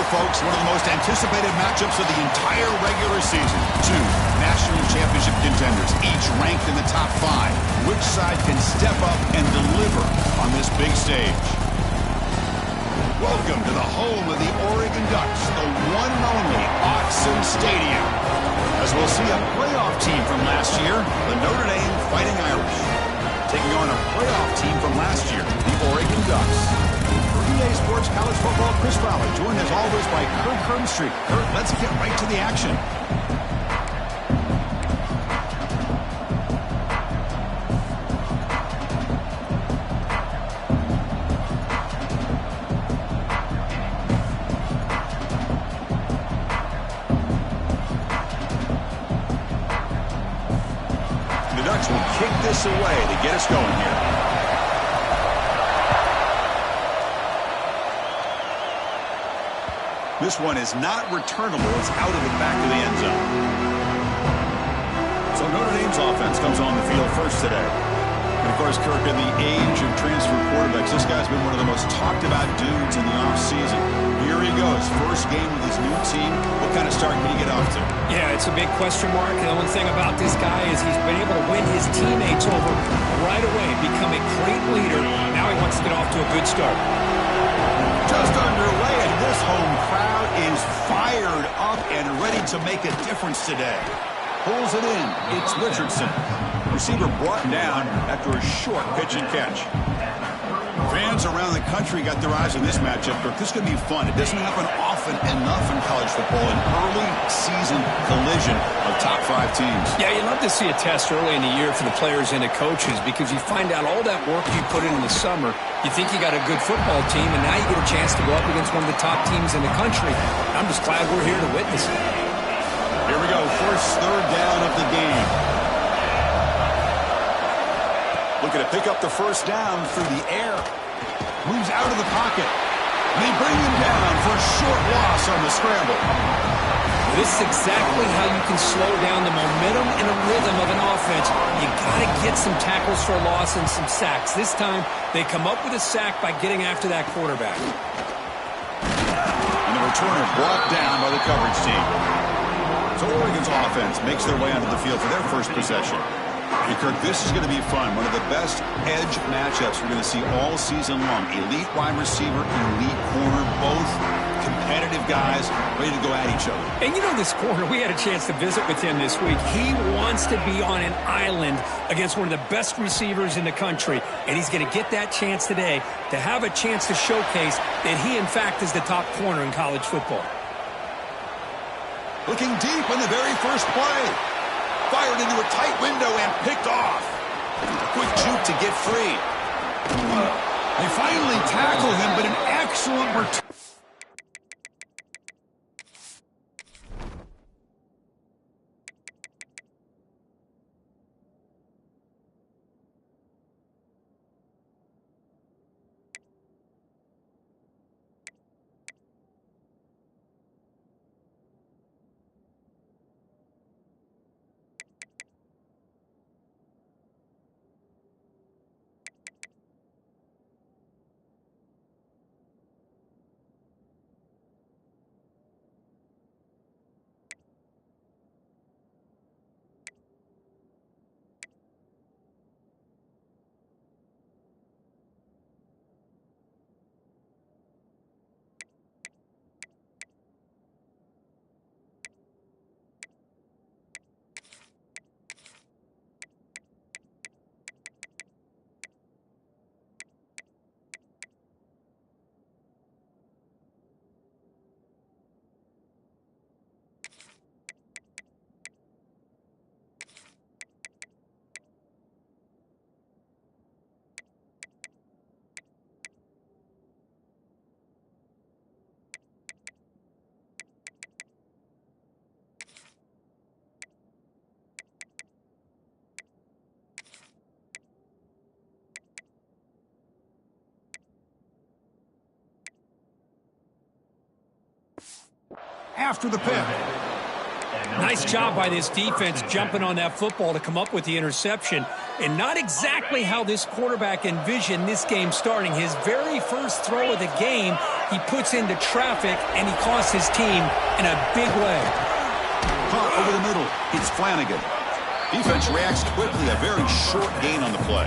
folks, one of the most anticipated matchups of the entire regular season. Two national championship contenders, each ranked in the top 5. Which side can step up and deliver on this big stage? Welcome to the home of the Oregon Ducks, the one and only Autzen Stadium. As we'll see a playoff team from last year, the Notre Dame Fighting Irish, taking on a playoff team from last year, the Oregon Ducks. For EA Sports College Football, Chris Fowler, joined as always by Kurt Herbstreit. Kurt, let's get right to the action. The Ducks will kick this away to get us going here. This one is not returnable. It's out of the back of the end zone. So Notre Dame's offense comes on the field first today. And, of course, Kirk, in the age of transfer quarterbacks, this guy's been one of the most talked about dudes in the offseason. Here he goes. First game with his new team. What kind of start can he get off to? Yeah, it's a big question mark. The only thing about this guy is he's been able to win his teammates over right away, become a great leader. Now he wants to get off to a good start. Just underway, and this home crowd is fired up and ready to make a difference today. Pulls it in. It's Richardson. Receiver brought down after a short pitch and catch. Fans around the country got their eyes on this matchup. This is going to be fun. It doesn't happen often enough in college football. An early season collision of top 5 teams. Yeah, you love to see a test early in the year for the players and the coaches because you find out all that work you put in the summer. You think you got a good football team, and now you get a chance to go up against one of the top teams in the country. I'm just glad we're here to witness it. Here we go. First third down of the game. Looking to pick up the first down through the air. Moves out of the pocket. They bring him down for a short loss on the scramble. This is exactly how you can slow down the momentum and a rhythm of an offense. You got to get some tackles for a loss and some sacks. This time, they come up with a sack by getting after that quarterback. And the returner brought down by the coverage team. So Oregon's offense makes their way onto the field for their first possession. Hey, Kirk, this is going to be fun. One of the best edge matchups we're going to see all season long. Elite wide receiver, elite corner, both competitive guys ready to go at each other. And you know this corner, we had a chance to visit with him this week. He wants to be on an island against one of the best receivers in the country. And he's going to get that chance today to have a chance to showcase that he, in fact, is the top corner in college football. Looking deep on the very first play. Fired into a tight window and picked off. Quick juke to get free. They finally tackle him, but an excellent return. After the pick. Nice job by this defense jumping on that football to come up with the interception. and not exactly how this quarterback envisioned this game starting. His very first throw of the game, he puts into traffic, and he costs his team in a big way. Caught over the middle. It's Flanagan. Defense reacts quickly. A very short gain on the play.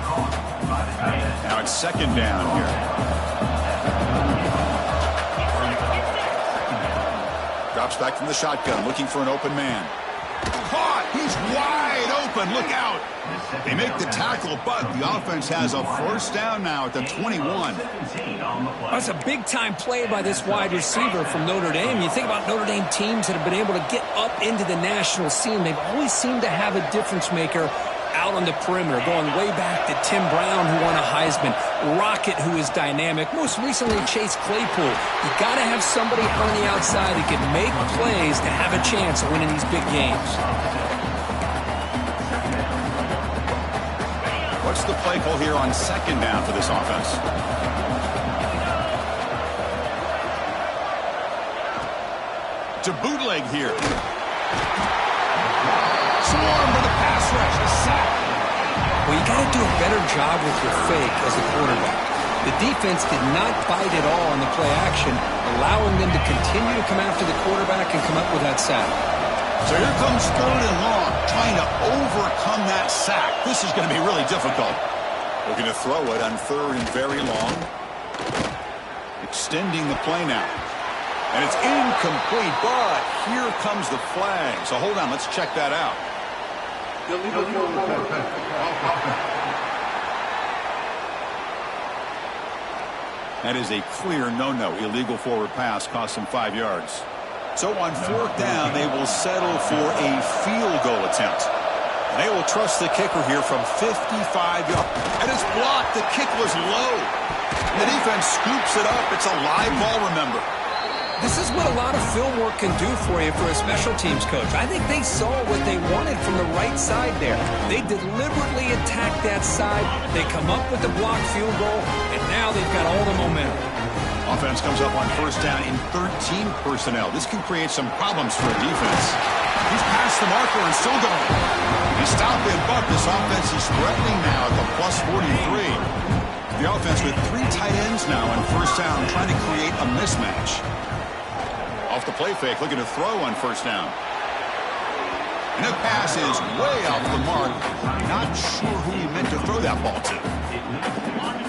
Now it's second down here. Drops back from the shotgun, looking for an open man. Caught! He's wide open. Look out! They make the tackle, but the offense has a first down now at the 21. That's a big-time play by this wide receiver from Notre Dame. You think about Notre Dame teams that have been able to get up into the national scene. They've always seemed to have a difference maker out on the perimeter, going way back to Tim Brown, who won a Heisman, Rocket, who is dynamic, most recently Chase Claypool. You got to have somebody on the outside that can make plays to have a chance of winning these big games. What's the play call here on second down for this offense? To bootleg here. Swarm for the pass rush. A sack. Well, you got to do a better job with your fake as a quarterback. The defense did not bite at all on the play action, allowing them to continue to come after the quarterback and come up with that sack. So here comes third and long, trying to overcome that sack. This is going to be really difficult. Looking to throw it on third and very long. Extending the play now. And it's incomplete, but here comes the flag. So hold on, let's check that out. That is a clear no-no. Illegal forward pass, cost him 5 yards. So on fourth down, they will settle for a field goal attempt. They will trust the kicker here from 55 yards. And it's blocked. The kick was low. The defense scoops it up. It's a live ball, remember. This is what a lot of film work can do for you for a special teams coach. I think they saw what they wanted from the right side there. They deliberately attacked that side. They come up with the blocked field goal, and now they've got all the momentum. Offense comes up on first down in 13 personnel. This can create some problems for a defense. He's past the marker and still going. He stopped him, but this offense is threatening now at the plus 43. The offense with 3 tight ends now on first down, trying to create a mismatch. Off the play fake, looking to throw on first down. And that pass is way off the mark. Not sure who he meant to throw that ball to.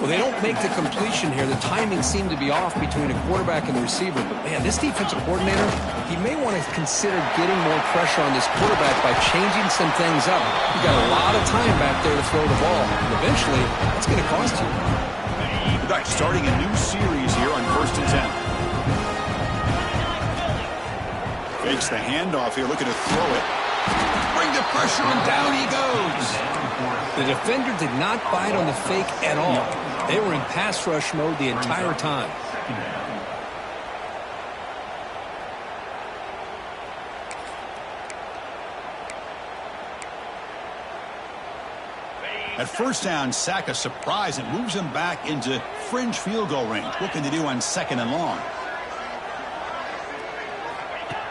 Well, they don't make the completion here. The timing seemed to be off between a quarterback and the receiver. But, man, this defensive coordinator, he may want to consider getting more pressure on this quarterback by changing some things up. You got a lot of time back there to throw the ball. And eventually, that's going to cost you. Right, starting a new series here on first and 10. Fakes the handoff here, looking to throw it. Bring the pressure, and down he goes. The defender did not bite on the fake at all. They were in pass rush mode the entire time. At first down, sack a surprise and moves him back into fringe field goal range. What can they do on second and long?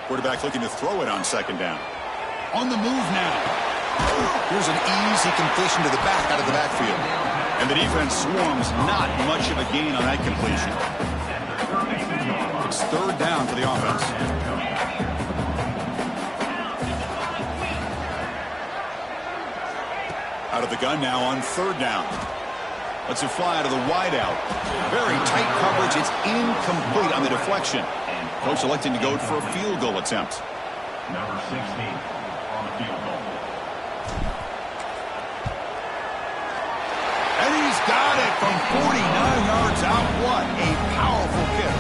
Quarterback looking to throw it on second down. On the move now. Here's an easy completion to the back out of the backfield. And the defense swarms, not much of a gain on that completion. It's third down for the offense. Out of the gun now on third down. Lets it fly out of the wideout. Very tight coverage. It's incomplete on the deflection. Coach electing to go for a field goal attempt. Number 16 on the field goal. And he's got it from 49 yards out. What a powerful kick.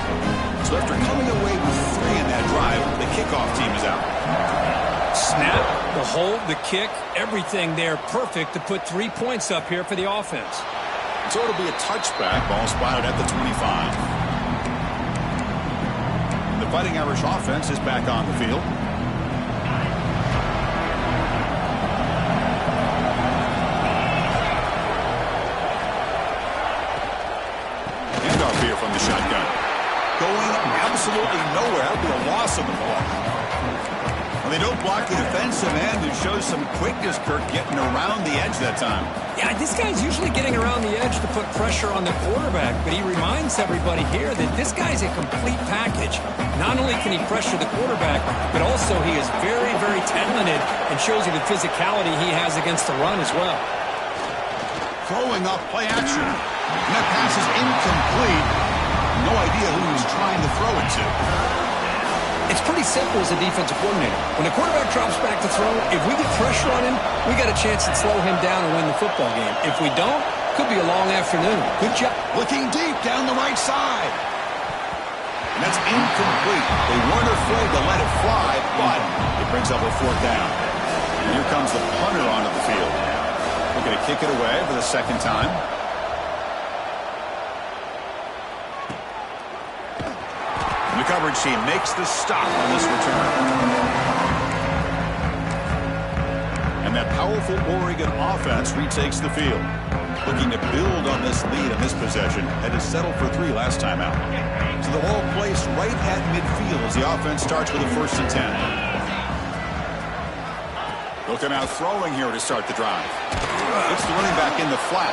So after coming away with 3 in that drive, the kickoff team is out. Snap, the hold, the kick, everything there perfect to put 3 points up here for the offense. So it'll be a touchback. Ball spotted at the 25. The Fighting Irish offense is back on the field. Handoff here from the shotgun. Going absolutely nowhere. That'll be a loss of the ball. They don't block the defensive end. It shows some quickness, Kirk, getting around the edge that time. Yeah, this guy's usually getting around the edge to put pressure on the quarterback, but he reminds everybody here that this guy's a complete package. Not only can he pressure the quarterback, but also he is very, very talented and shows you the physicality he has against the run as well. Throwing up play action. And that pass is incomplete. No idea who he was trying to throw it to. It's pretty simple as a defensive coordinator. When the quarterback drops back to throw, if we get pressure on him, we got a chance to slow him down and win the football game. If we don't, could be a long afternoon. Good job. Looking deep down the right side. And that's incomplete. They weren't afraid to let it fly, but it brings up a fourth down. And here comes the punter onto the field. Looking to kick it away for the second time. The coverage team makes the stop on this return. And that powerful Oregon offense retakes the field. Looking to build on this lead in this possession. Had to settle for 3 last time out. So the ball placed right at midfield as the offense starts with a 1st and 10. Looking out throwing here to start the drive. It's the running back in the flat.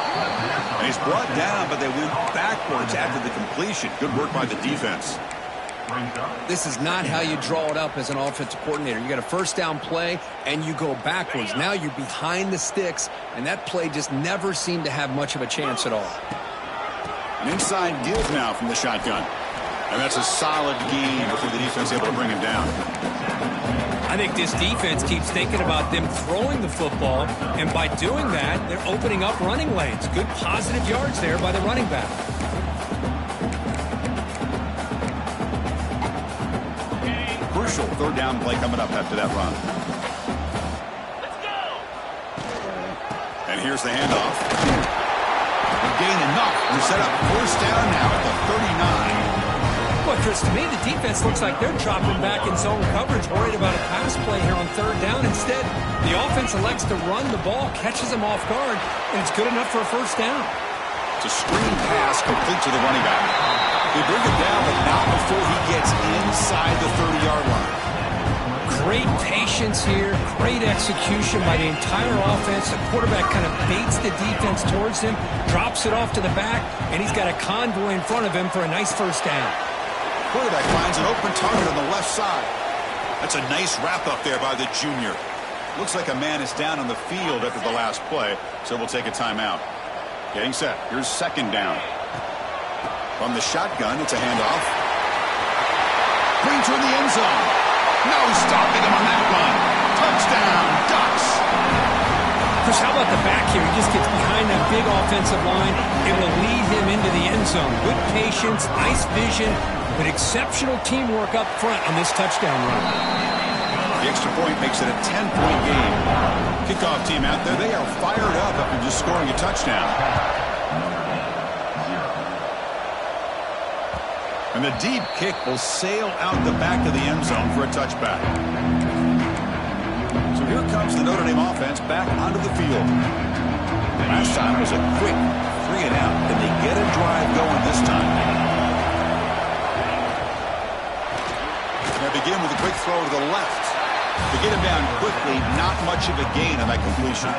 And he's brought down, but they went backwards after the completion. Good work by the defense. This is not how you draw it up as an offensive coordinator. You got a first down play, and you go backwards. Now you're behind the sticks, and that play just never seemed to have much of a chance at all. An inside give now from the shotgun. And that's a solid gain before the defense able to bring him down. I think this defense keeps thinking about them throwing the football, and by doing that, they're opening up running lanes. Good positive yards there by the running back. Crucial 3rd down play coming up after that run. Let's go! And here's the handoff. Gain enough to set up 1st down now at the 39. Well, Chris, to me, the defense looks like they're dropping back in zone coverage, worried about a pass play here on 3rd down. Instead, the offense elects to run the ball, catches them off guard, and it's good enough for a 1st down. It's a screen pass complete to the running back. They bring it down, but not before he gets inside the 30-yard line. Great patience here, great execution by the entire offense. The quarterback kind of baits the defense towards him, drops it off to the back, and he's got a convoy in front of him for a nice 1st down. Quarterback finds an open target on the left side. That's a nice wrap-up there by the junior. Looks like a man is down on the field after the last play, so we'll take a timeout. Getting set. Here's 2nd down. From the shotgun, it's a handoff. Green toward the end zone. No stopping him on that run. Touchdown, Ducks. Chris, how about the back here? He just gets behind that big offensive line. It will lead him into the end zone. Good patience, nice vision, but exceptional teamwork up front on this touchdown run. The extra point makes it a 10-point game. Kickoff team out there, they are fired up after just scoring a touchdown. And the deep kick will sail out the back of the end zone for a touchback. So here comes the Notre Dame offense back onto the field. Last time was a quick 3 and out, and they get a drive going this time. They begin with a quick throw to the left. They get him down quickly, not much of a gain on that completion.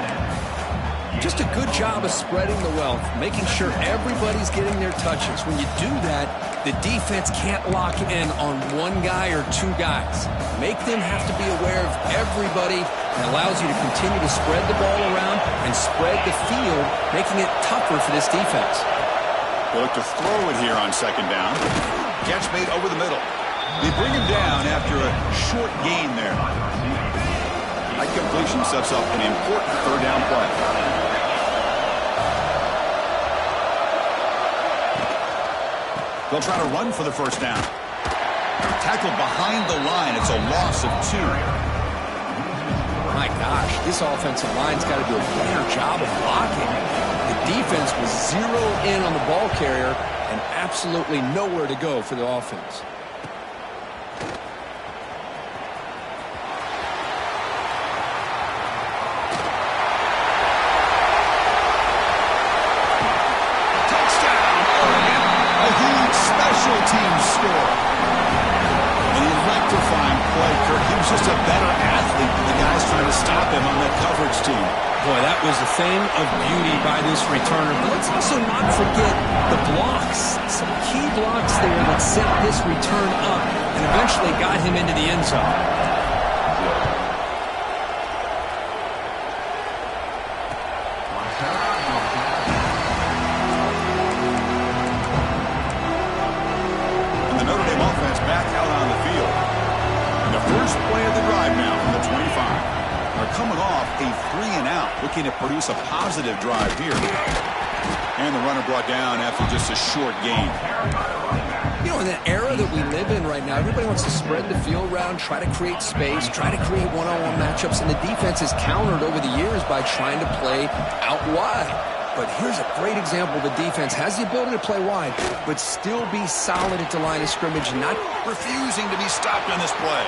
Just a good job of spreading the wealth, making sure everybody's getting their touches. When you do that, the defense can't lock in on one guy or 2 guys. Make them have to be aware of everybody, and allows you to continue to spread the ball around and spread the field, making it tougher for this defense. They look to throw it here on 2nd down. Catch made over the middle. They bring him down after a short gain there. That completion sets up an important 3rd down play. They'll try to run for the 1st down. Tackled behind the line. It's a loss of 2. My gosh, this offensive line's got to do a better job of blocking. The defense was zeroed in on the ball carrier and absolutely nowhere to go for the offense. Team score. An electrifying play, Kirk. He was just a better athlete than the guys trying to stop him on that coverage team. Boy, that was a thing of beauty by this returner. But let's also not forget the blocks. Some key blocks there that set this return up and eventually got him into the end zone. Coming off a 3-and-out, looking to produce a positive drive here. And the runner brought down after just a short gain. You know, in the era that we live in right now, everybody wants to spread the field around, try to create space, try to create one-on-one matchups, and the defense is countered over the years by trying to play out wide. But here's a great example. The defense has the ability to play wide, but still be solid at the line of scrimmage, not refusing to be stopped on this play.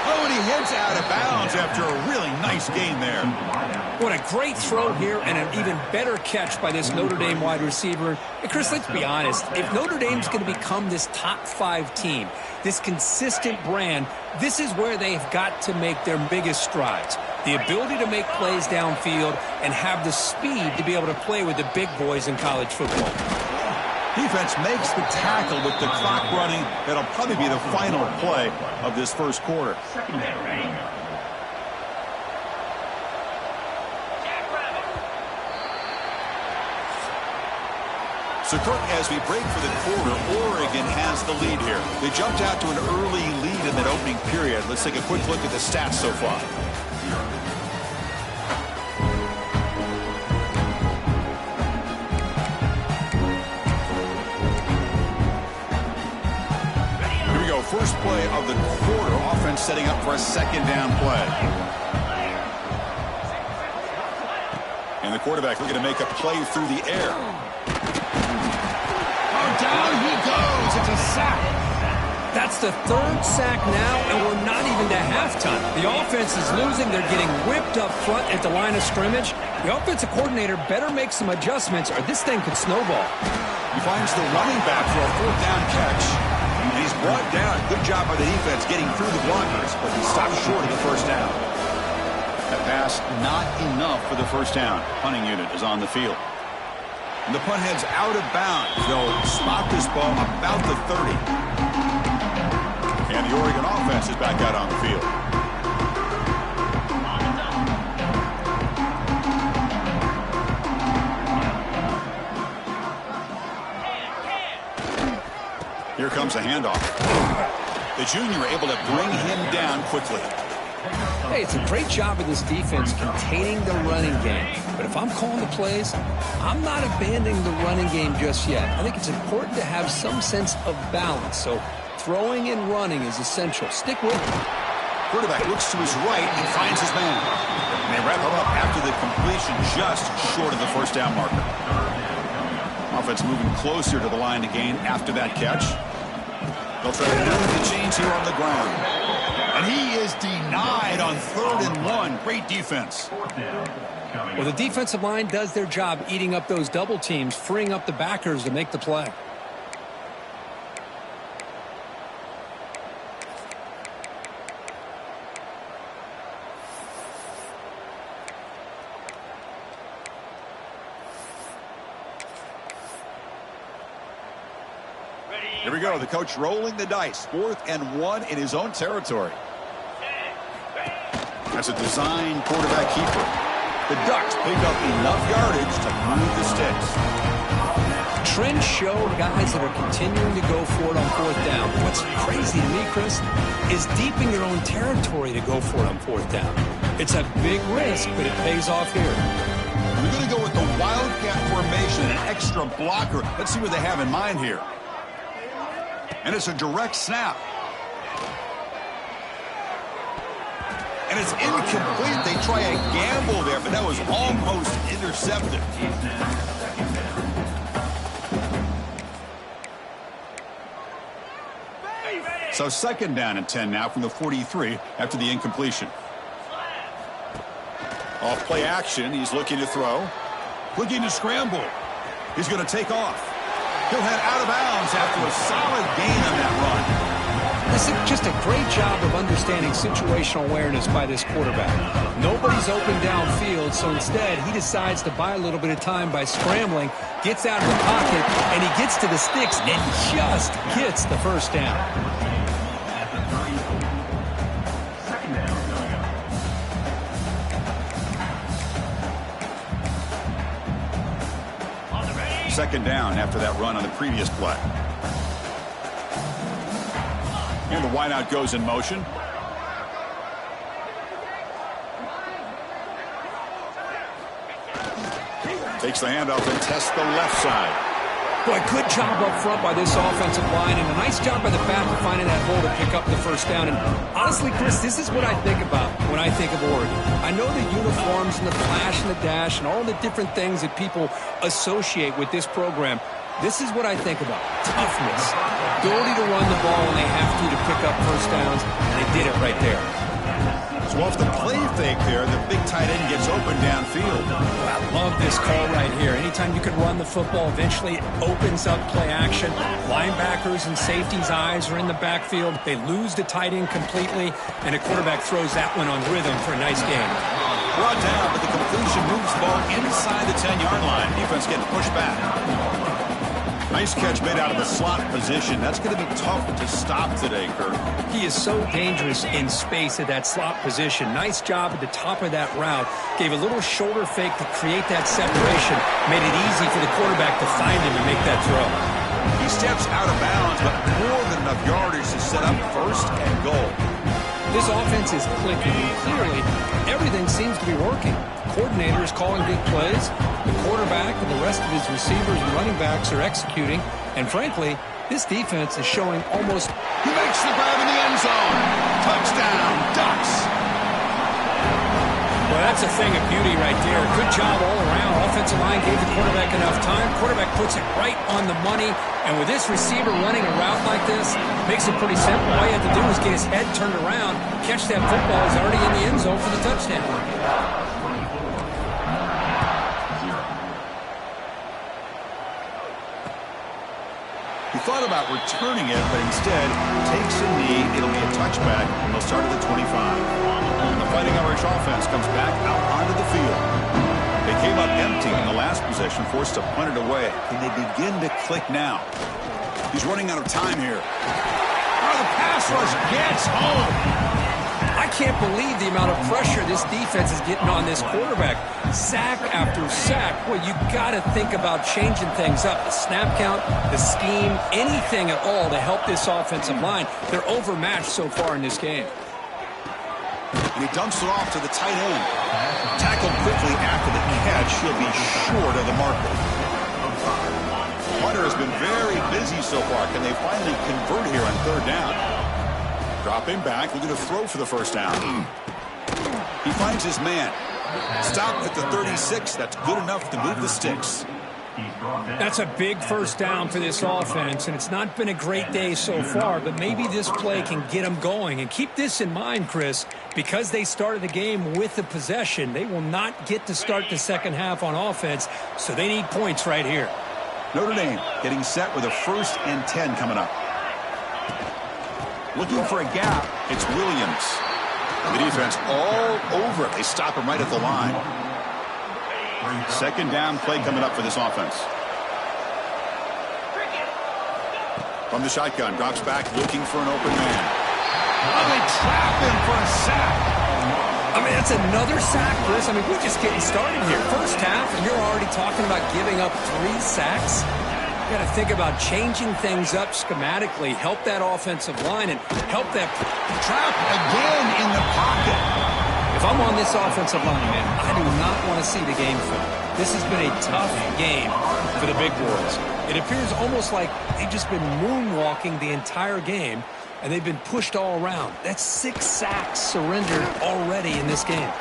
Oh, and he heads out of bounds after a really nice gain there. What a great throw here and an even better catch by this Notre Dame wide receiver. And Chris, let's be honest. If Notre Dame's going to become this top 5 team, this consistent brand, this is where they've got to make their biggest strides. The ability to make plays downfield and have the speed to be able to play with the big boys in college football. Defense makes the tackle with the clock running. That'll probably be the final play of this first quarter. So, Kirk, as we break for the quarter, Oregon has the lead here. They jumped out to an early lead in that opening period. Let's take a quick look at the stats so far. First play of the quarter, offense setting up for a second down play. And the quarterback looking to make a play through the air. Oh, down he goes. It's a sack. That's the 3rd sack now, and we're not even to halftime. The offense is losing. They're getting whipped up front at the line of scrimmage. The offensive coordinator better make some adjustments, or this thing could snowball. He finds the running back for a 4th down catch. And he's brought down. Good job by the defense getting through the blockers, but he stopped short of the first down. That pass not enough for the first down. Punting unit is on the field. And the punt heads out of bounds. They'll spot this ball about the 30. And the Oregon offense is back out on the field. Here comes a handoff. The junior able to bring him down quickly. Hey, it's a great job of this defense containing the running game. But if I'm calling the plays, I'm not abandoning the running game just yet. I think it's important to have some sense of balance. So throwing and running is essential. Stick with it. Quarterback looks to his right and finds his man. And they wrap him up after the completion just short of the first down marker. Offense moving closer to the line to gain after that catch. They'll try to move the chains here on the ground. And he is denied on 3rd and 1. Great defense. Well, the defensive line does their job eating up those double teams, freeing up the backers to make the play. Here we go. The coach rolling the dice. 4th and 1 in his own territory. That's a design quarterback keeper. The Ducks pick up enough yardage to move the sticks. Trends show guys that are continuing to go for it on 4th down. What's crazy to me, Chris, is deep in your own territory to go for it on 4th down. It's a big risk, but it pays off here. We're going to go with the wildcat formation, an extra blocker. Let's see what they have in mind here. And it's a direct snap. And it's incomplete. They try a gamble there, but that was almost intercepted. So 2nd down and 10 now from the 43 after the incompletion. Off play action. He's looking to throw. Looking to scramble. He's going to take off. He'll head out of bounds after a solid gain on that run. This is just a great job of understanding situational awareness by this quarterback. Nobody's open downfield, so instead he decides to buy a little bit of time by scrambling, gets out of the pocket, and he gets to the sticks and just gets the first down. Second down after that run on the previous play. And the wideout goes in motion. Takes the handoff and tests the left side. Boy, good job up front by this offensive line, and a nice job by the back of finding that hole to pick up the first down. And honestly, Chris, this is what I think about when I think of Oregon. I know the uniforms and the flash and the dash and all the different things that people associate with this program. This is what I think about. Toughness. Ability to run the ball when they have to pick up first downs, and they did it right there. So off the play fake there, the big tight end gets open downfield. I love this call right here. Anytime you can run the football, eventually it opens up play action. Linebackers and safeties' eyes are in the backfield. They lose the tight end completely, and a quarterback throws that one on rhythm for a nice game. Brought down, but the completion moves the ball inside the 10-yard line. Defense getting pushed back. Nice catch made out of the slot position. That's going to be tough to stop today, Kurt. He is so dangerous in space at that slot position. Nice job at the top of that route. Gave a little shoulder fake to create that separation. Made it easy for the quarterback to find him and make that throw. He steps out of bounds, but more than enough yardage to set up first and goal. This offense is clicking, and clearly everything seems to be working. The coordinator is calling big plays. The quarterback and the rest of his receivers and running backs are executing. And frankly, this defense is showing almost... He makes the grab in the end zone. Touchdown, Ducks. Well, that's a thing of beauty right there. Good job all around. Offensive line gave the quarterback enough time. Quarterback puts it right on the money. And with this receiver running a route like this, makes it pretty simple. All you have to do is get his head turned around, catch that football. He's already in the end zone for the touchdown. He thought about returning it, but instead takes a knee. It'll be a touchback, and they'll start at the 25. And the Fighting Irish offense comes back out onto the field. They came up empty in the last possession, forced to punt it away. Can they begin to click now? He's running out of time here. Oh, the pass rush gets home. I can't believe the amount of pressure this defense is getting on this quarterback. Sack after sack. Well, you got to think about changing things up. The snap count, the scheme, anything at all to help this offensive line. They're overmatched so far in this game. And he dumps it off to the tight end. Tackled quickly after the catch. He'll be short of the marker. Hunter has been very busy so far. Can they finally convert here on third down? Drop him back. Looking to throw for the first down. He finds his man. Stopped at the 36. That's good enough to move the sticks. That's a big first down for this offense, and it's not been a great day so far, but maybe this play can get them going. And keep this in mind, Chris, because they started the game with the possession, they will not get to start the second half on offense, so they need points right here. Notre Dame getting set with a 1st and 10 coming up. Looking for a gap, it's Williams. The defense all over it. They stop him right at the line. Second down play coming up for this offense. From the shotgun, drops back looking for an open man. Oh, they trap him for a sack. I mean, that's another sack, Chris. I mean, we're just getting started here. First half, and you're already talking about giving up 3 sacks. You got to think about changing things up schematically, help that offensive line, and help that trap again in the pocket. If I'm on this offensive line, man, I do not want to see the game film. This has been a tough game for the big boys. It appears almost like they've just been moonwalking the entire game, and they've been pushed all around. That's 6 sacks surrendered already in this game.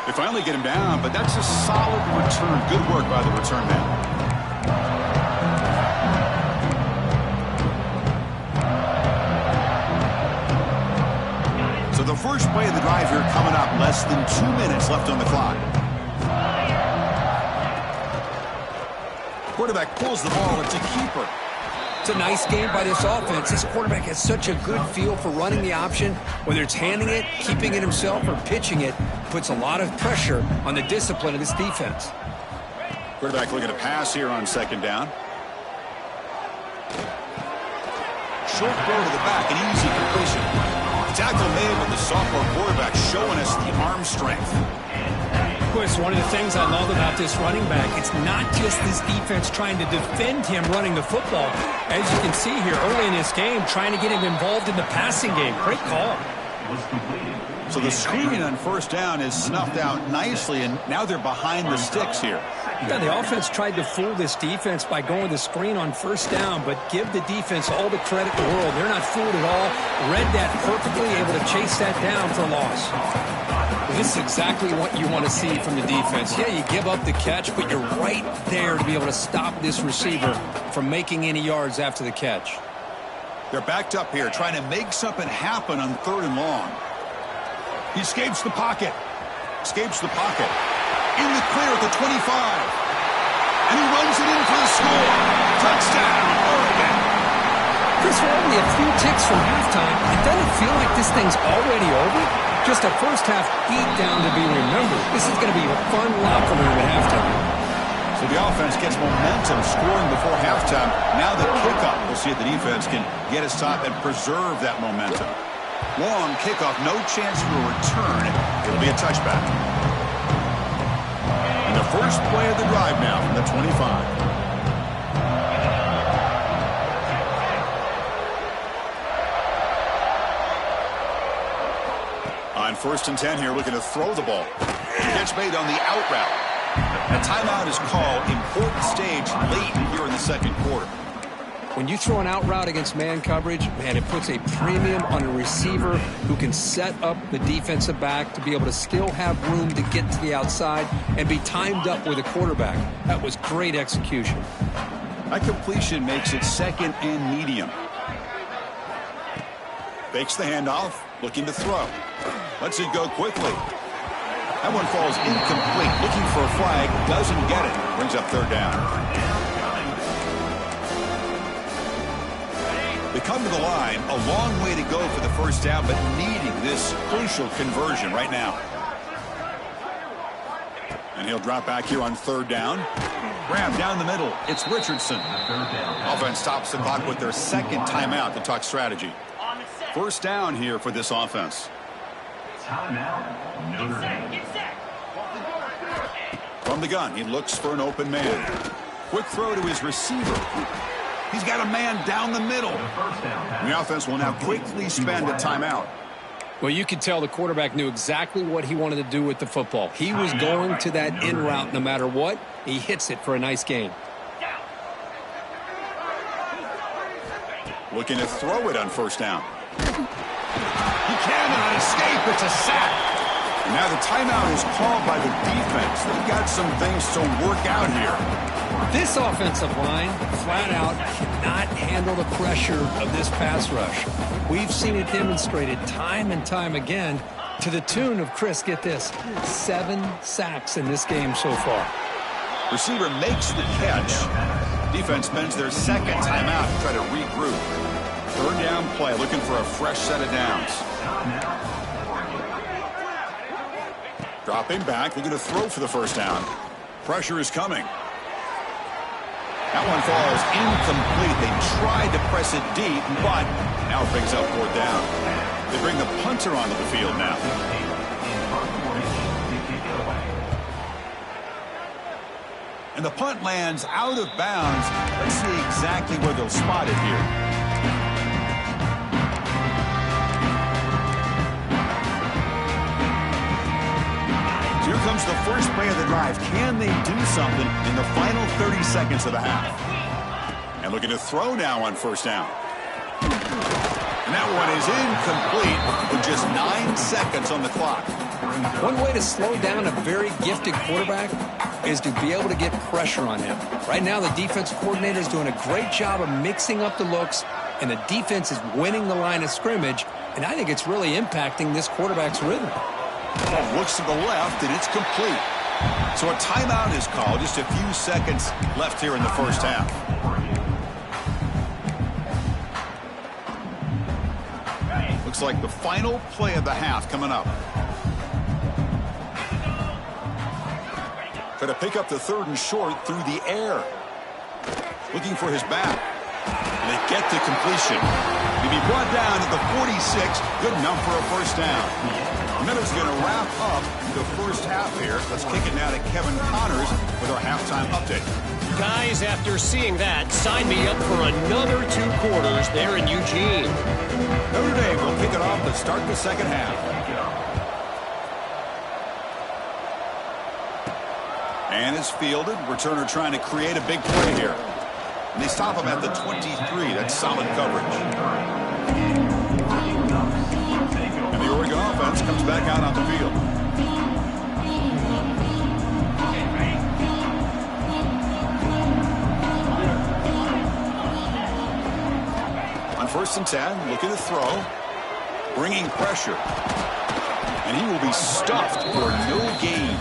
They finally get him down, but that's a solid return. Good work by the return man. So the first play of the drive here coming up, less than 2 minutes left on the clock. Quarterback pulls the ball. It's a keeper. It's a nice game by this offense. This quarterback has such a good feel for running the option. Whether it's handing it, keeping it himself, or pitching it, puts a lot of pressure on the discipline of this defense. Quarterback looking to pass here on second down. Short throw to the back, an easy completion. Tackle made with the sophomore quarterback showing us the arm strength. Chris, one of the things I love about this running back, it's not just this defense trying to defend him running the football. As you can see here early in this game, trying to get him involved in the passing game. Great call. So the screen on first down is snuffed out nicely, and now they're behind the sticks here. Yeah, the offense tried to fool this defense by going the screen on first down, but give the defense all the credit in the world. They're not fooled at all. Read that perfectly, able to chase that down for a loss. This is exactly what you want to see from the defense. Yeah, you give up the catch, but you're right there to be able to stop this receiver from making any yards after the catch. They're backed up here, trying to make something happen on third and long. He escapes the pocket. Escapes the pocket. In the clear at the 25. And he runs it in for the score. Touchdown, Oregon. Chris, we're only a few ticks from halftime. It doesn't feel like this thing's already over. Just a first half beatdown to be remembered. This is going to be a fun locker room at halftime. So the offense gets momentum scoring before halftime. Now the kickoff. We'll see if the defense can get his top and preserve that momentum. Long kickoff, no chance for a return. It'll be a touchback. And the first play of the drive now from the 25. On first and 10 here, looking to throw the ball. Catch made on the out route. A timeout is called. Important stage late here in the second quarter. When you throw an out route against man coverage, man, it puts a premium on a receiver who can set up the defensive back to be able to still have room to get to the outside and be timed up with a quarterback. That was great execution. That completion makes it second and medium. Fakes the handoff, looking to throw. Lets it go quickly. That one falls incomplete. Looking for a flag, doesn't get it. Brings up third down. They come to the line, a long way to go for the first down, but needing this crucial conversion right now. And he'll drop back here on third down. Grab down the middle. It's Richardson. Offense stops the clock with their second timeout to talk strategy. First down here for this offense. From the gun, he looks for an open man. Quick throw to his receiver. He's got a man down the middle. The offense will now quickly spend a timeout. Well, you could tell the quarterback knew exactly what he wanted to do with the football. He was going to that in route no matter what. He hits it for a nice gain. Looking to throw it on first down. He cannot escape. It's a sack. And now the timeout is called by the defense. They've got some things to work out here. This offensive line, flat out, cannot handle the pressure of this pass rush. We've seen it demonstrated time and time again to the tune of, Chris, get this, 7 sacks in this game so far. Receiver makes the catch. Defense spends their second timeout to try to regroup. Third down play, looking for a fresh set of downs. Dropping back, looking to throw for the first down. Pressure is coming. That one falls incomplete. They tried to press it deep, but now it brings up fourth down. They bring the punter onto the field now. And the punt lands out of bounds. Let's see exactly where they'll spot it here. Here comes the first play of the drive. Can they do something in the final 30 seconds of the half? And looking to throw now on first down. And that one is incomplete with just 9 seconds on the clock. One way to slow down a very gifted quarterback is to be able to get pressure on him. Right now, the defense coordinator is doing a great job of mixing up the looks, and the defense is winning the line of scrimmage, and I think it's really impacting this quarterback's rhythm. Looks to the left, and it's complete. So a timeout is called. Just a few seconds left here in the first half. looks like the final play of the half coming up. Try to pick up the 3rd and short through the air. Looking for his back. And they get to completion. He'll be brought down to the 46. Good enough for a first down. Miller's going to wrap up the first half here. Let's kick it now to Kevin Connors with our halftime update. Guys, after seeing that, sign me up for another 2 quarters there in Eugene. Notre Dame will kick it off to start the second half. And is fielded. Returner trying to create a big play here. And they stop him at the 23. That's solid coverage. And the Oregon offense comes back out on the field. On 1st and 10, looking to throw. Bringing pressure. And he will be stuffed for no gain.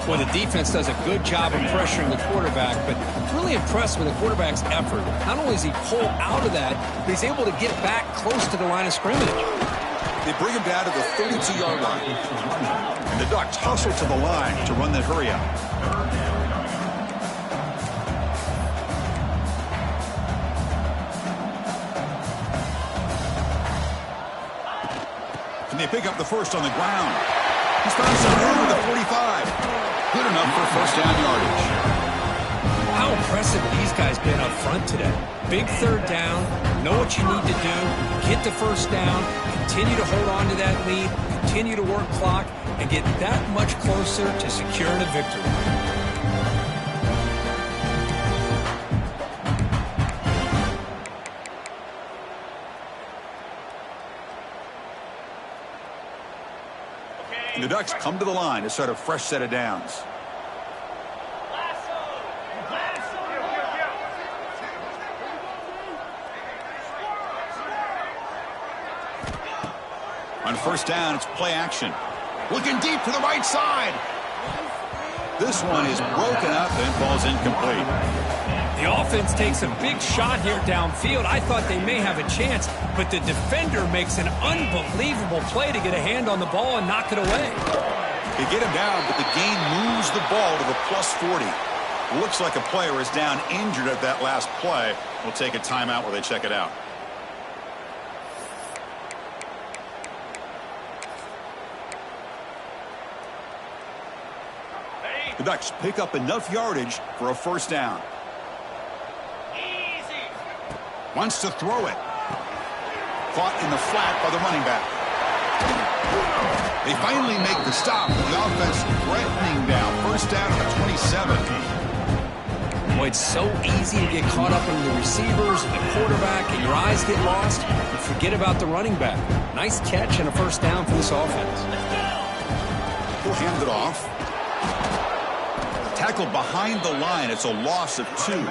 Well, the defense does a good job of pressuring the quarterback, but really impressed with the quarterback's effort. Not only does he pull out of that, but he's able to get back close to the line of scrimmage. They bring him down to the 32-yard line. And the Ducks hustle to the line to run the hurry up. And they pick up the first on the ground. He's found some room with the 45. Good enough for first down yardage. How impressive these guys been up front today. Big 3rd down, know what you need to do, get the first down, continue to hold on to that lead, continue to work clock, and get that much closer to securing a victory. And the Ducks come to the line to start a fresh set of downs. On 1st down, it's play action. Looking deep to the right side. This one is broken up and falls incomplete. The offense takes a big shot here downfield. I thought they may have a chance, but the defender makes an unbelievable play to get a hand on the ball and knock it away. They get him down, but the gain moves the ball to the plus 40. Looks like a player is down injured at that last play. We'll take a timeout while they check it out. The Ducks pick up enough yardage for a first down. Easy. Wants to throw it. Caught in the flat by the running back. They finally make the stop. The offense threatening down. First down at the 27. Boy, it's so easy to get caught up in the receivers and the quarterback, and your eyes get lost. You forget about the running back. Nice catch and a first down for this offense. We'll hand it off. Tackled behind the line. It's a loss of 2.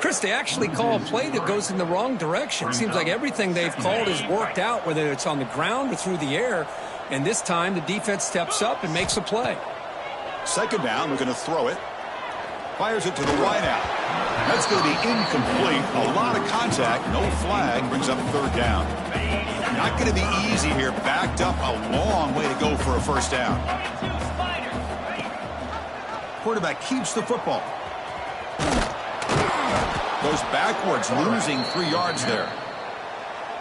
Chris, they actually call a play that goes in the wrong direction. Seems like everything they've called has worked out, whether it's on the ground or through the air. And this time, the defense steps up and makes a play. Second down, we're going to throw it. Fires it to the wideout. That's going to be incomplete. A lot of contact, no flag, brings up 3rd down. Not going to be easy here. Backed up a long way to go for a first down. Quarterback keeps the football. Goes backwards, losing 3 yards there.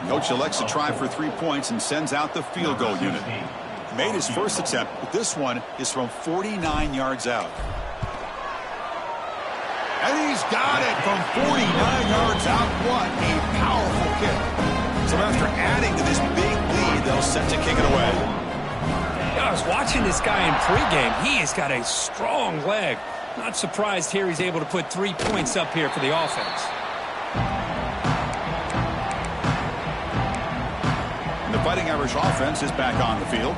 Coach elects to try for 3 points and sends out the field goal unit. Made his first attempt, but this one is from 49 yards out. And he's got it from 49 yards out. What a powerful kick. So after adding to this big lead, they'll set to kick it away. I was watching this guy in pregame. He has got a strong leg. Not surprised here he's able to put 3 points up here for the offense. And the Fighting Irish offense is back on the field.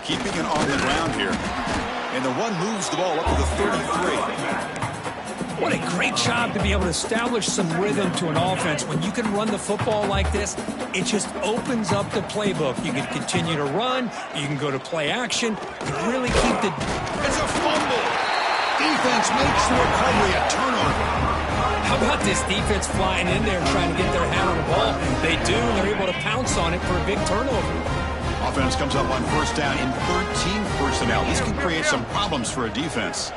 Keeping it on the ground here. And the run moves the ball up to the 33. What a great job to be able to establish some rhythm to an offense. When you can run the football like this, it just opens up the playbook. You can continue to run. You can go to play action. You really keep the... It's a fumble. Defense makes the recovery a turnover. How about this defense flying in there and trying to get their hand on the ball? They do, and they're able to pounce on it for a big turnover. Offense comes up on first down in 13 personnel. This can create some problems for a defense.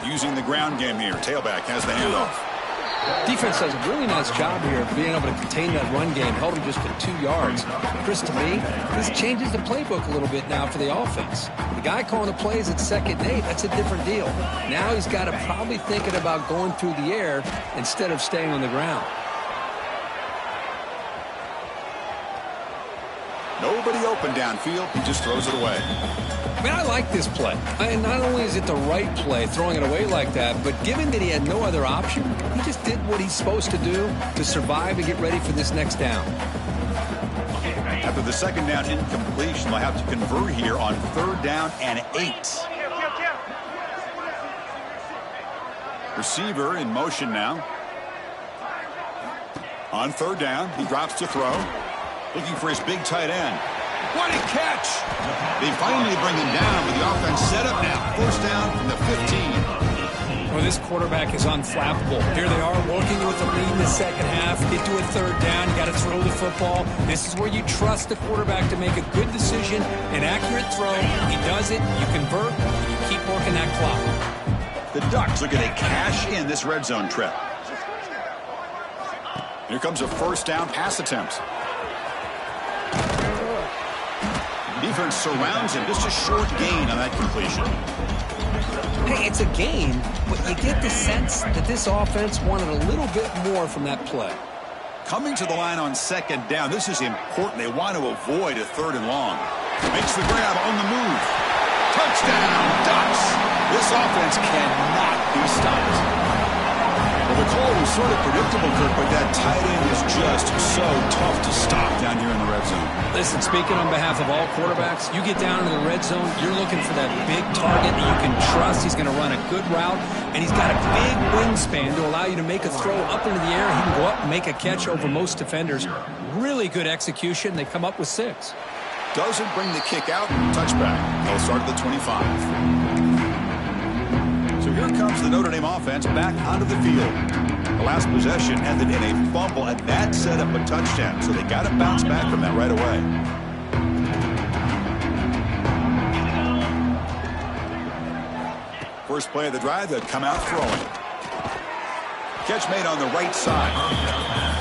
Using the ground game here. Tailback has the handoff. Defense does a really nice job here of being able to contain that run game, held him just to 2 yards. Chris, to me, this changes the playbook a little bit now for the offense. The guy calling the plays at 2nd and 8, that's a different deal. Now he's got to probably thinking about going through the air instead of staying on the ground. Nobody open downfield. He just throws it away. I mean, I like this play. And not only is it the right play, throwing it away like that, but given that he had no other option, he just did what he's supposed to do to survive and get ready for this next down. After the 2nd down incompletion, they'll have to convert here on 3rd down and 8. Receiver in motion now. On 3rd down, he drops to throw. Looking for his big tight end. What a catch! They finally bring him down with the offense set up now. 1st down from the 15. Well, this quarterback is unflappable. Here they are working with the lead in the 2nd half. Get to a 3rd down. You got to throw the football. This is where you trust the quarterback to make a good decision, an accurate throw. He does it. You convert. And you keep working that clock. The Ducks looking to cash in this red zone trip. Here comes a 1st down pass attempt. Defense surrounds him. Just a short gain on that completion. Hey, it's a gain, but you get the sense that this offense wanted a little bit more from that play. Coming to the line on 2nd down, this is important. They want to avoid a 3rd and long. Makes the grab on the move. Touchdown, Ducks! This offense cannot be stopped. Well, the call was sort of predictable, Kirk, but that tight end is just so tough to stop down here in the red zone. Listen, speaking on behalf of all quarterbacks, you get down into the red zone, you're looking for that big target that you can trust. He's going to run a good route, and he's got a big wingspan to allow you to make a throw up into the air. He can go up and make a catch over most defenders. Really good execution. They come up with 6. Doesn't bring the kick out. Touchback. They'll start at the 25. So here comes the Notre Dame offense back onto the field. The last possession ended in a fumble, and that set up a touchdown. So they got to bounce back from that right away. First play of the drive, they'll come out throwing. Catch made on the right side.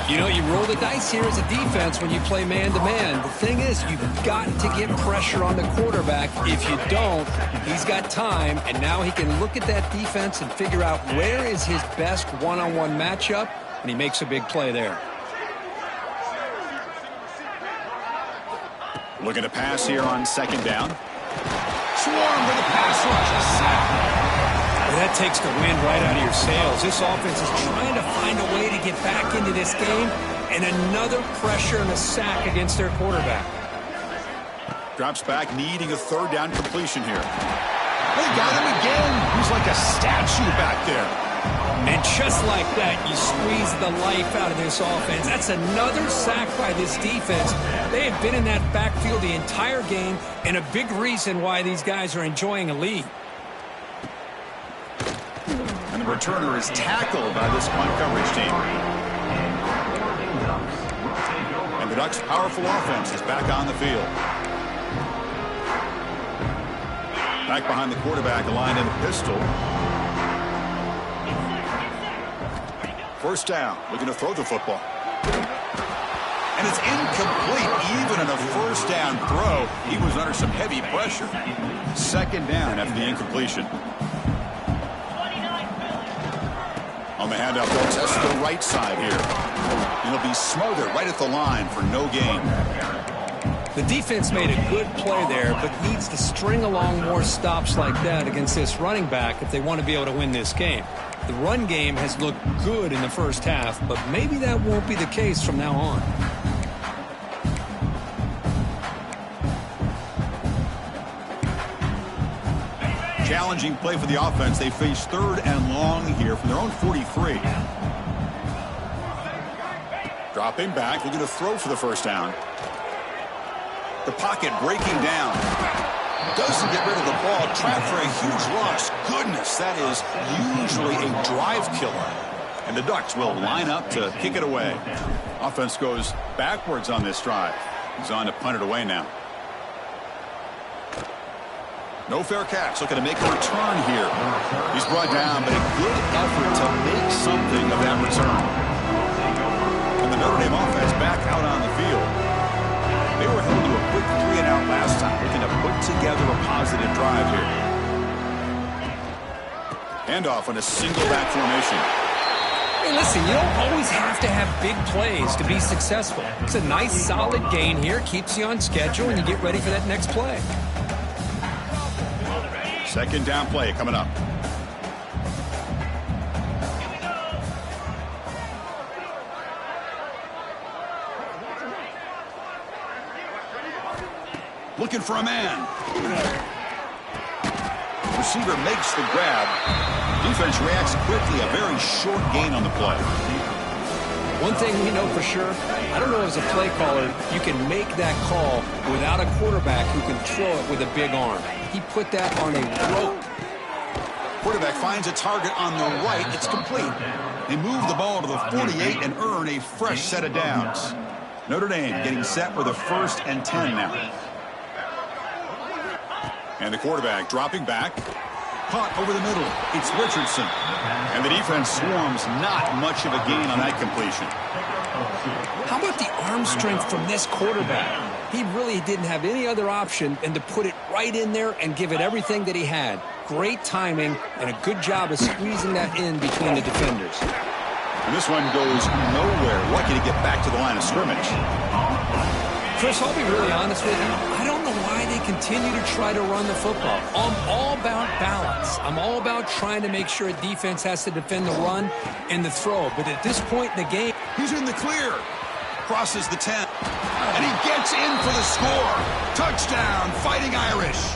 You know, you roll the dice here as a defense when you play man-to-man. The thing is, you've got to get pressure on the quarterback. If you don't, he's got time, and now he can look at that defense and figure out where is his best one-on-one matchup, and he makes a big play there. Looking to pass here on 2nd down. Swarm with a pass rush, a sack. That takes the wind right out of your sails. This offense is trying to find a way to get back into this game, and another pressure and a sack against their quarterback. Drops back, needing a 3rd down completion here. They got him again. He's like a statue back there. And just like that, you squeeze the life out of this offense. That's another sack by this defense. They have been in that backfield the entire game, and a big reason why these guys are enjoying a lead. And the returner is tackled by this punt coverage team. And the Ducks' powerful offense is back on the field. Back behind the quarterback, aligned in a pistol. 1st down, looking to throw the football. And it's incomplete. Even in a 1st down throw, he was under some heavy pressure. 2nd down after the incompletion. On the handoff, they'll test the right side here. It'll be smothered right at the line for no gain. The defense made a good play there, but needs to string along more stops like that against this running back if they want to be able to win this game. The run game has looked good in the 1st half, but maybe that won't be the case from now on. challenging play for the offense. They face 3rd and long here from their own 43. Dropping back, looking to throw for the first down. The pocket breaking down. Doesn't get rid of the ball. Trapped for a huge loss. Goodness, that is usually a drive killer. And the Ducks will line up to kick it away. Offense goes backwards on this drive. He's on to punt it away now. No fair catch. Looking to make a return here. He's brought down, but a good effort to make something of that return. And the Notre Dame offense back out on the field. They were held to a quick 3-and-out last time. Looking to put together a positive drive here. Handoff on a single back formation. Hey, listen, you don't always have to have big plays to be successful. It's a nice, solid gain here. Keeps you on schedule, and you get ready for that next play. Second down play coming up. Looking for a man. Receiver makes the grab. Defense reacts quickly. A very short gain on the play. One thing we know for sure, I don't know as a play caller, you can make that call without a quarterback who can throw it with a big arm. He put that on a rope. Quarterback finds a target on the right. It's complete. They move the ball to the 48 and earn a fresh set of downs. Notre Dame getting set for the 1st and 10 now. And the quarterback dropping back. Caught over the middle. It's Richardson. And the defense swarms. Not much of a gain on that completion. How about the arm strength from this quarterback? He really didn't have any other option than to put it right in there and give it everything that he had. Great timing and a good job of squeezing that in between the defenders. And this one goes nowhere. Lucky to get back to the line of scrimmage. Chris, I'll be really honest with you. I don't know why they continue to try to run the football. I'm all about balance. I'm all about trying to make sure a defense has to defend the run and the throw. But at this point in the game, he's in the clear. Crosses the 10. And he gets in for the score. Touchdown, Fighting Irish.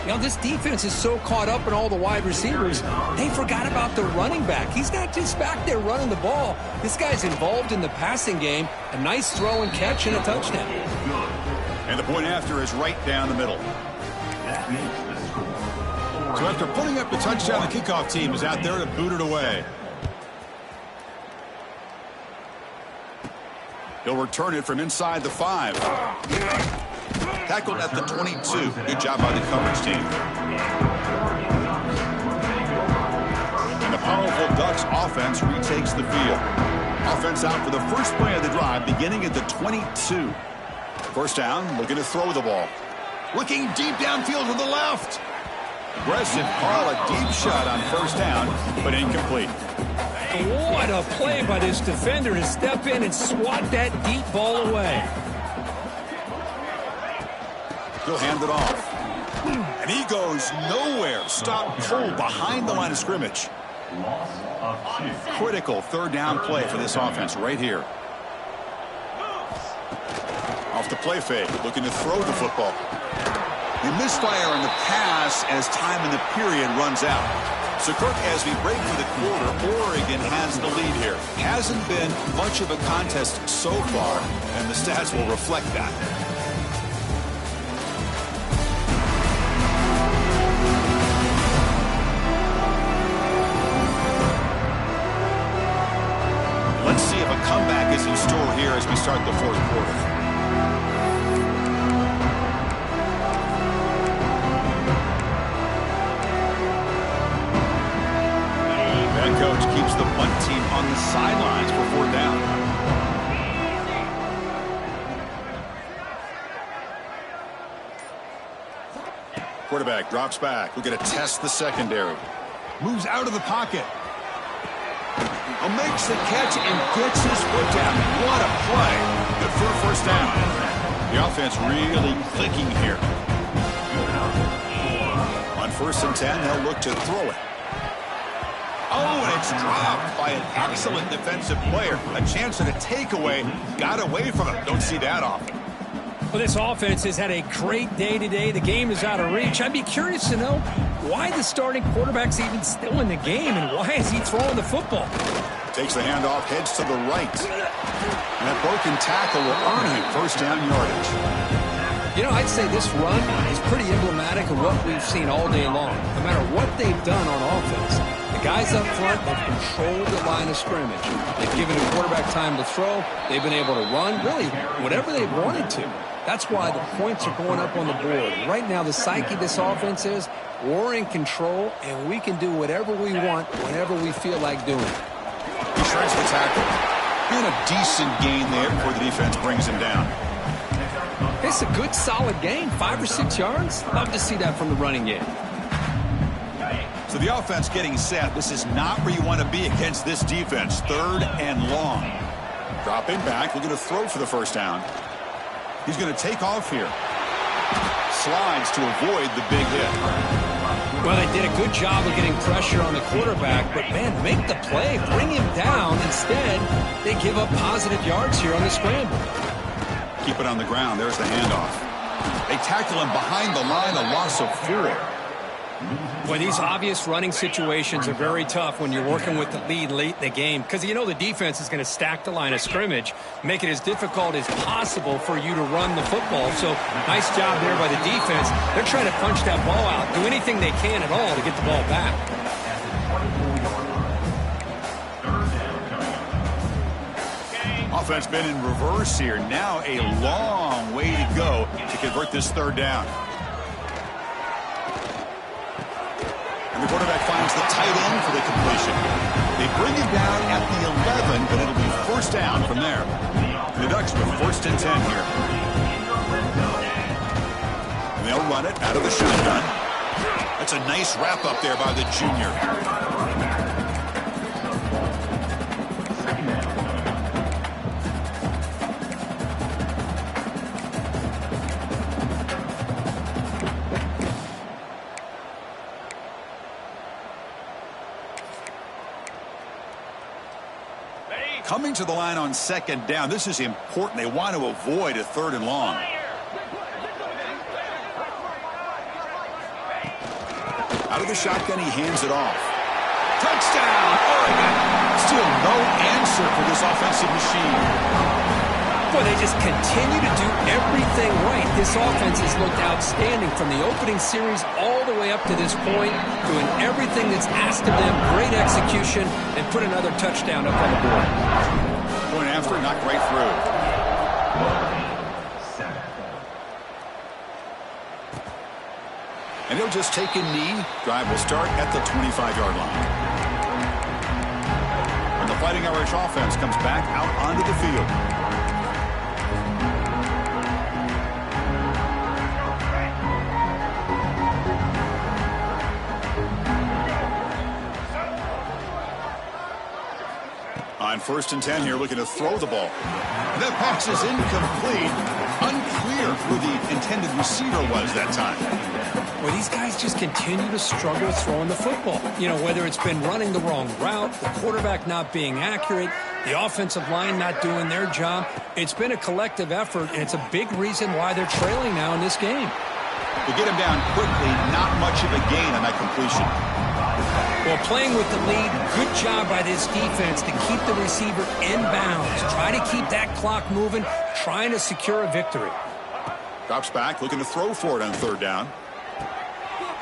You know, this defense is so caught up in all the wide receivers, they forgot about the running back. He's not just back there running the ball. This guy's involved in the passing game. A nice throw and catch and a touchdown. And the point after is right down the middle. So after putting up the touchdown, the kickoff team is out there to boot it away. He'll return it from inside the 5. Tackled at the 22. Good job by the coverage team. And the powerful Ducks offense retakes the field. Offense out for the first play of the drive, beginning at the 22. First down, looking to throw the ball. Looking deep downfield to the left. Aggressive call, a deep shot on first down, but incomplete. What a play by this defender to step in and swat that deep ball away. He'll hand it off. And he goes nowhere. Stop cold behind the line of scrimmage. Critical third down play for this offense right here. Off the play fake, looking to throw the football. They misfire on the pass as time in the period runs out. So, Kirk, as we break for the quarter, Oregon has the lead here. Hasn't been much of a contest so far, and the stats will reflect that. Let's see if a comeback is in store here as we start the fourth quarter. Coach keeps the punt team on the sidelines for fourth down. Quarterback drops back. We're going to test the secondary. Moves out of the pocket. Makes the catch and gets his foot down. What a play. Good for a first down. The offense really clicking here. On 1st and 10, they'll look to throw it. Oh, and it's dropped by an excellent defensive player. A chance at a takeaway. Got away from him. Don't see that often. Well, this offense has had a great day today. The game is out of reach. I'd be curious to know why the starting quarterback's even still in the game, and why is he throwing the football? Takes the handoff, heads to the right. And that broken tackle will earn him first down yardage. You know, I'd say this run is pretty emblematic of what we've seen all day long. No matter what they've done on offense, the guys up front have controlled the line of scrimmage. They've given the quarterback time to throw. They've been able to run, really, whatever they've wanted to. That's why the points are going up on the board. Right now, the psyche of this offense is we're in control, and we can do whatever we want whenever we feel like doing it. He shreds the tackle. And a decent gain there before the defense brings him down. It's a good, solid game. 5 or 6 yards. Love to see that from the running game. So the offense getting set. This is not where you want to be against this defense. 3rd and long. Drop in back. Looking to throw for the first down. He's going to take off here. Slides to avoid the big hit. Well, they did a good job of getting pressure on the quarterback, but, man, make the play. Bring him down. Instead, they give up positive yards here on the scramble. Keep it on the ground. There's the handoff. They tackle him behind the line, a loss of 4. Well, these obvious running situations are very tough when you're working with the lead late in the game because you know the defense is going to stack the line of scrimmage, make it as difficult as possible for you to run the football. So nice job there by the defense. They're trying to punch that ball out, do anything they can at all to get the ball back. Offense been in reverse here. Now a long way to go to convert this 3rd down. And the quarterback finds the tight end for the completion. They bring him down at the 11, but it'll be first down from there. The Ducks with 1st and 10 here. And they'll run it out of the shotgun. That's a nice wrap up there by the junior. Coming to the line on 2nd down. This is important. They want to avoid a 3rd and long. Out of the shotgun, he hands it off. Touchdown, Oregon. Still no answer for this offensive machine. Boy, they just continue to do everything right. This offense has looked outstanding from the opening series all the way up to this point, doing everything that's asked of them, great execution, and put another touchdown up on the board. Going after it, knocked right through. And he'll just take a knee. Drive will start at the 25-yard line. And the Fighting Irish offense comes back out onto the field. On 1st and 10 here, looking to throw the ball. The pass is incomplete. Unclear who the intended receiver was that time. Well, these guys just continue to struggle throwing the football. You know, whether it's been running the wrong route, the quarterback not being accurate, the offensive line not doing their job. It's been a collective effort, and it's a big reason why they're trailing now in this game. They get him down quickly, not much of a gain on that completion. Well, playing with the lead, good job by this defense to keep the receiver in bounds. Try to keep that clock moving, trying to secure a victory. Drops back, looking to throw for it on 3rd down.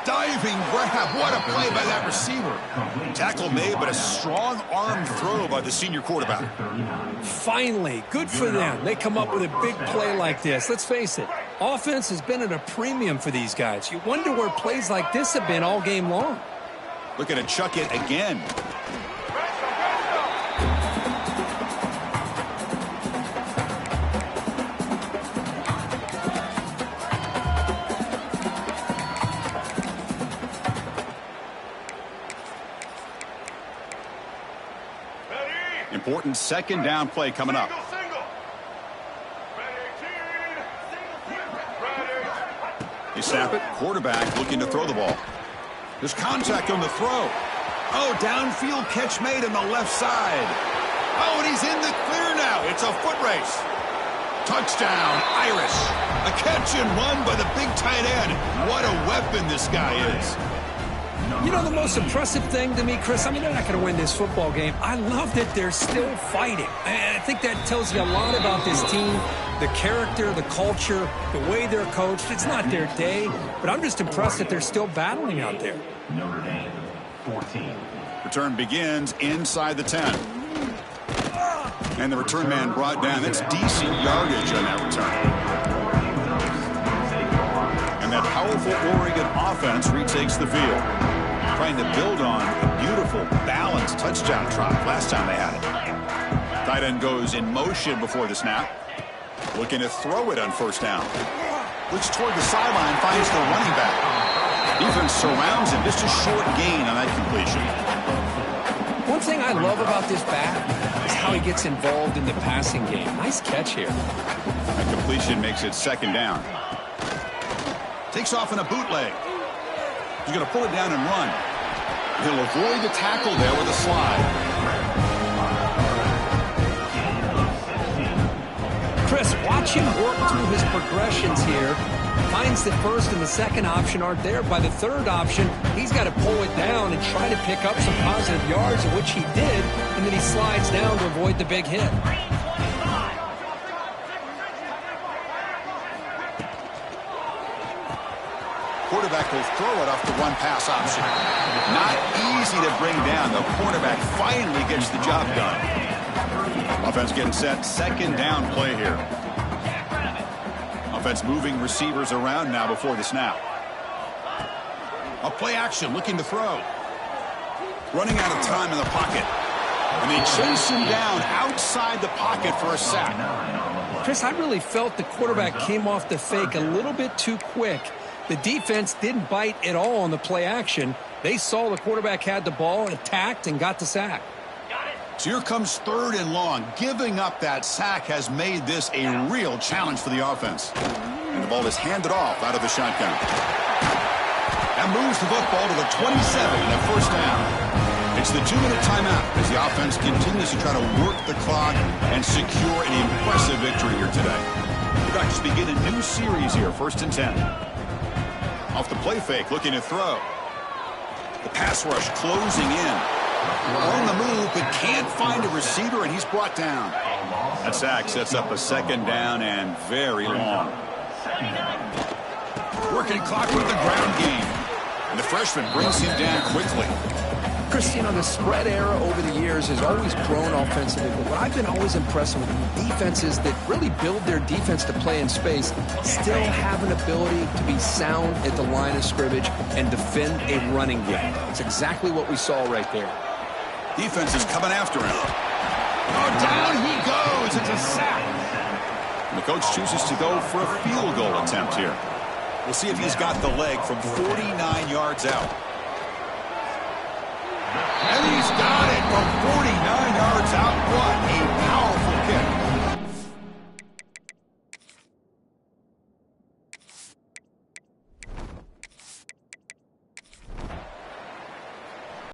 Diving grab. What a play by that receiver. Tackle made, but a strong arm throw by the senior quarterback. Finally, good for them. They come up with a big play like this. Let's face it, offense has been at a premium for these guys. You wonder where plays like this have been all game long. Looking to chuck it again. Important 2nd down play coming up. They snap it. Quarterback looking to throw the ball. There's contact on the throw. Oh, downfield catch made on the left side. Oh, and he's in the clear now. It's a foot race. Touchdown, Irish. A catch and run by the big tight end. What a weapon this guy is. You know, the most impressive thing to me, Chris, I mean, they're not going to win this football game. I love that they're still fighting. And I think that tells you a lot about this team, the character, the culture, the way they're coached. It's not their day, but I'm just impressed that they're still battling out there. Notre Dame, 14. Return begins inside the 10. And the return man brought down. That's decent yardage on that return. And that powerful Oregon offense retakes the field, trying to build on a beautiful, balanced touchdown drive last time they had it. Tight end goes in motion before the snap. Looking to throw it on first down. Looks toward the sideline, finds the running back. Defense surrounds him. Just a short gain on that completion. One thing I love about this back is how he gets involved in the passing game. Nice catch here. That completion makes it second down. Takes off in a bootleg. He's going to pull it down and run. He'll avoid the tackle there with a slide. Chris, watch him work through his progressions here. Finds the first and the second option aren't there. By the third option, he's got to pull it down and try to pick up some positive yards, which he did, and then he slides down to avoid the big hit. Quarterback will throw it off the run-pass option. Not easy to bring down. The quarterback finally gets the job done. Offense getting set. Second down play here. Offense moving receivers around now before the snap. A play action looking to throw. Running out of time in the pocket. And they chase him down outside the pocket for a sack. Chris, I really felt the quarterback came off the fake a little bit too quick. The defense didn't bite at all on the play action. They saw the quarterback had the ball, attacked, and got the sack. So here comes third and long. Giving up that sack has made this a real challenge for the offense. And the ball is handed off out of the shotgun. That moves the football to the 27 and a first down. It's the 2-minute timeout as the offense continues to try to work the clock and secure an impressive victory here today. The Ducks begin a new series here, 1st and 10. Off the play fake, looking to throw. The pass rush closing in. On the move, but can't find a receiver, and he's brought down. That sack sets up a second down and very long. Working clock with the ground game. And the freshman brings him down quickly. Chris, you know, the spread era over the years has always grown offensively, but what I've been always impressed with defenses that really build their defense to play in space still have an ability to be sound at the line of scrimmage and defend a running game. It's exactly what we saw right there. Defense is coming after him. Oh, down he goes. It's a sack. And the coach chooses to go for a field goal attempt here. We'll see if he's got the leg from 49 yards out. And he's got it from